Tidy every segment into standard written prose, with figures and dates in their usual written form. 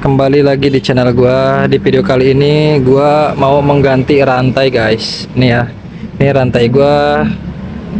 kembali lagi di channel gua. Di video kali ini gua mau mengganti rantai, guys. Ini ya. Ini rantai gua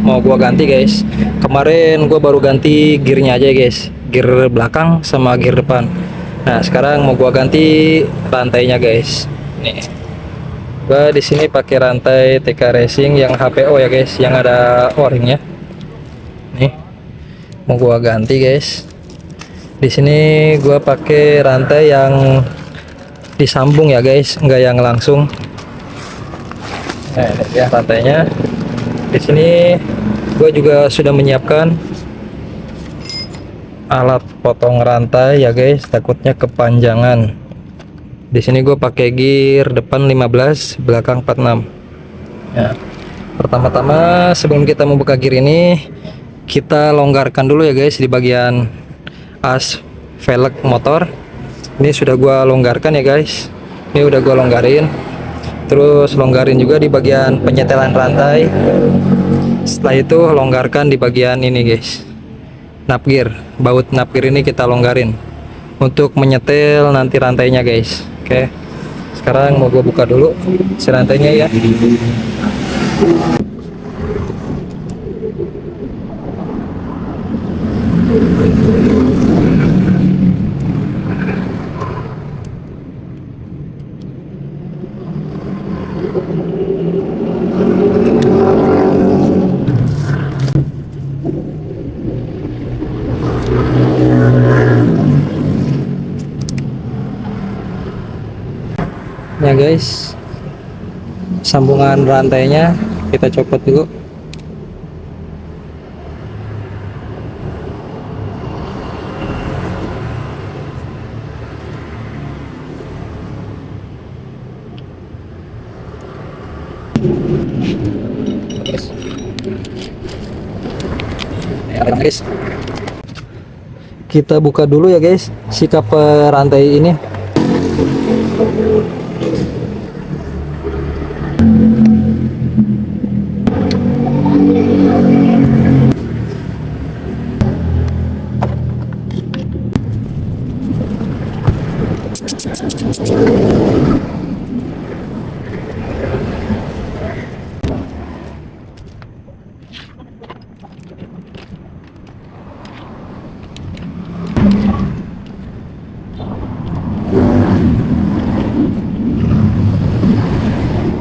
mau gua ganti, guys. Kemarin gua baru ganti gearnya aja, guys. Gear belakang sama gear depan. Nah, sekarang mau gua ganti rantainya, guys. Nih. Gua di sini pakai rantai TK Racing yang HPO ya, guys, yang ada o-ringnya. Nih. Mau gua ganti, guys. Di sini gua pakai rantai yang disambung ya, guys, enggak yang langsung. Nah, ini ya rantainya. Di sini gua juga sudah menyiapkan alat potong rantai ya, guys, takutnya kepanjangan. Di sini gue pakai gear depan 15, belakang 46. Ya. Pertama-tama sebelum kita membuka gear ini, kita longgarkan dulu ya, guys, di bagian as velg motor. Ini sudah gua longgarkan ya, guys. Ini udah gua longgarin. Terus longgarin juga di bagian penyetelan rantai. Setelah itu longgarkan di bagian ini, guys, nap gear. Baut nap gear ini kita longgarin untuk menyetel nanti rantainya, guys. Oke, sekarang mau gua buka dulu si rantainya ya. Ya, guys, sambungan rantainya kita copot dulu. Ya, guys, kita buka dulu ya, guys, sikap rantai ini.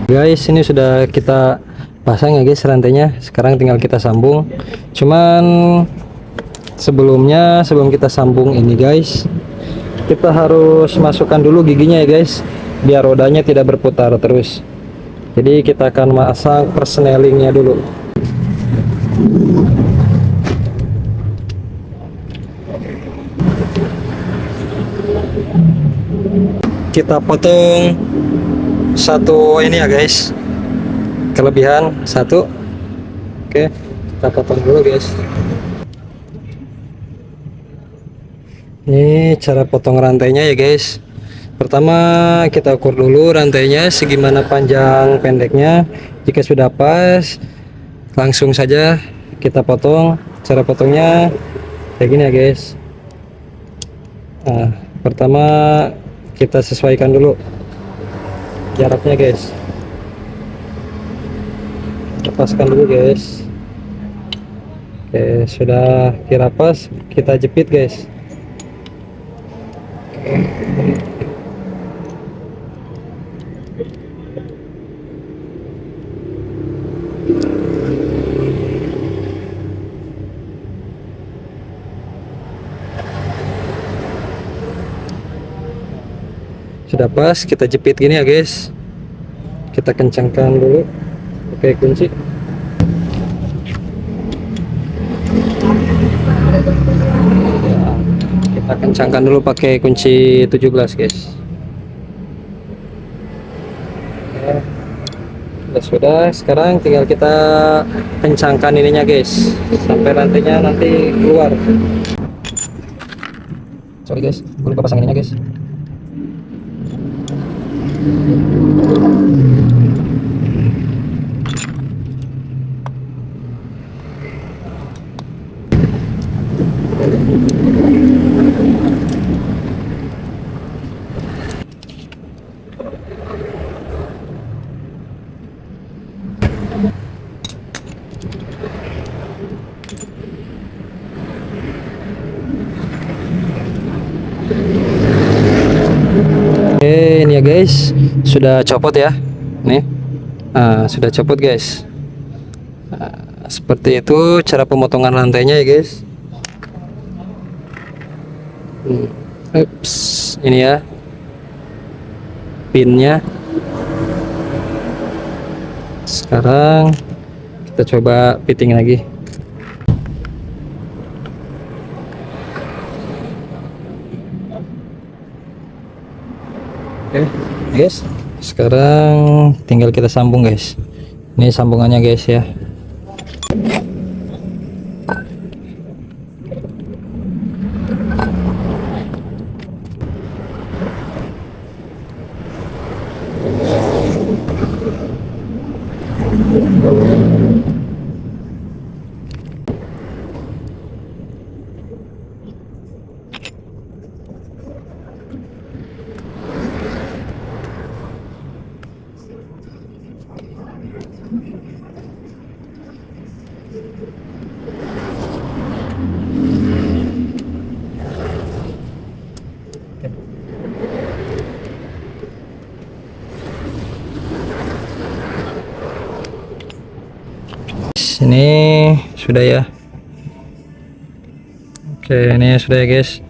Guys, ini sudah kita pasang ya, guys, rantainya. Sekarang tinggal kita sambung. Cuman sebelum kita sambung ini, guys, kita harus masukkan dulu giginya ya, guys, biar rodanya tidak berputar terus. Jadi kita akan masang persnelingnya dulu. Kita potong satu ini ya, guys, kelebihan satu. Oke, kita potong dulu, guys. Ini cara potong rantainya ya, guys. Pertama kita ukur dulu rantainya segimana panjang pendeknya. Jika sudah pas, langsung saja kita potong. Cara potongnya kayak gini ya, guys. Nah, pertama kita sesuaikan dulu jaraknya, guys. Lepaskan dulu, guys. Oke, sudah kira pas, kita jepit, guys. Sudah pas, kita jepit gini ya, guys. Kita kencangkan dulu pakai kunci. Ya, kita kencangkan dulu pakai kunci 17, guys. Ya, sudah, sekarang tinggal kita kencangkan ininya, guys, sampai rantainya nanti keluar. Sorry, guys, gue lupa pasang ininya, guys. Oke, ini ya guys, sudah copot ya. Nih, sudah copot guys. Seperti itu cara pemotongan rantainya ya guys. Ups, ini ya pinnya. Sekarang kita coba fitting lagi. Oke, guys. Sekarang tinggal kita sambung guys. Ini sambungannya guys ya. Ini sudah ya. Oke, ini sudah ya guys.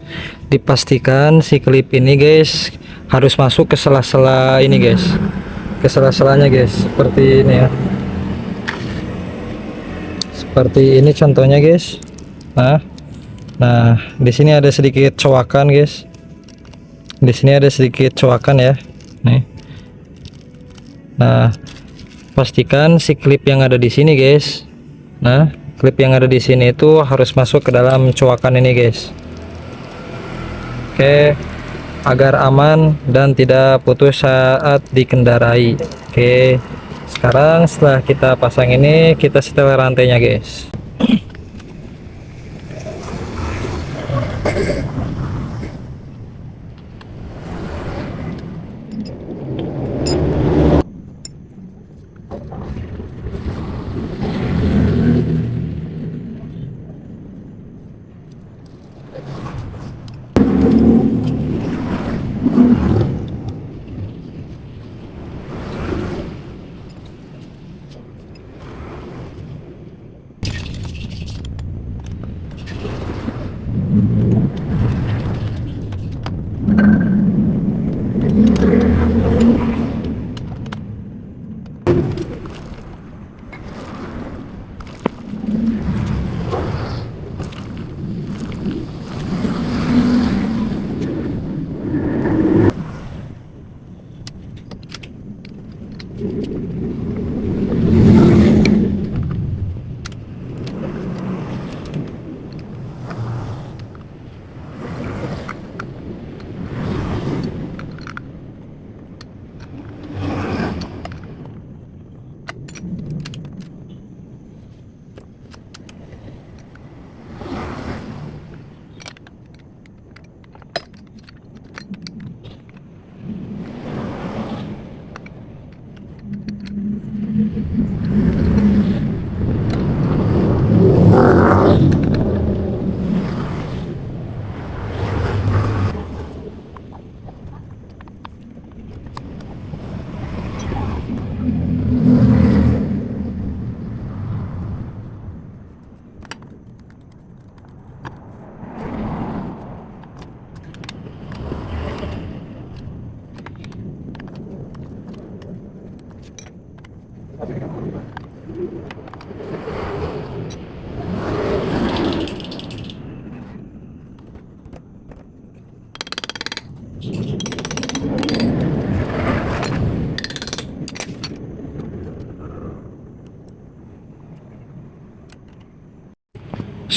Dipastikan si klip ini guys harus masuk ke sela-sela ini guys, ke sela-selanya guys, seperti ini ya, seperti ini contohnya guys. Nah di sini ada sedikit cowakan guys, di sini ada sedikit cowakan ya nih. Nah pastikan si klip yang ada di sini guys, nah klip yang ada di sini itu harus masuk ke dalam cowakan ini guys. Oke, agar aman dan tidak putus saat dikendarai. Oke, sekarang setelah kita pasang ini, kita setel rantainya guys.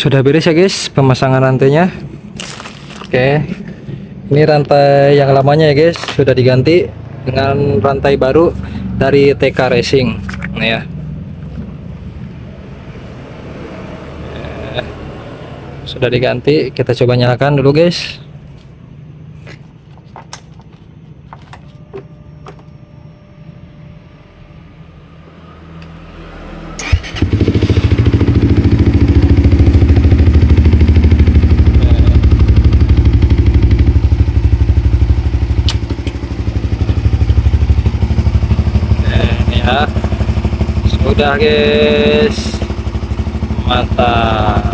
Sudah beres ya guys pemasangan rantainya. Oke, ini rantai yang lamanya ya guys sudah diganti dengan rantai baru dari TK Racing. Nah ya, sudah diganti. Kita coba nyalakan dulu guys. ya. Sudah guys, mantap.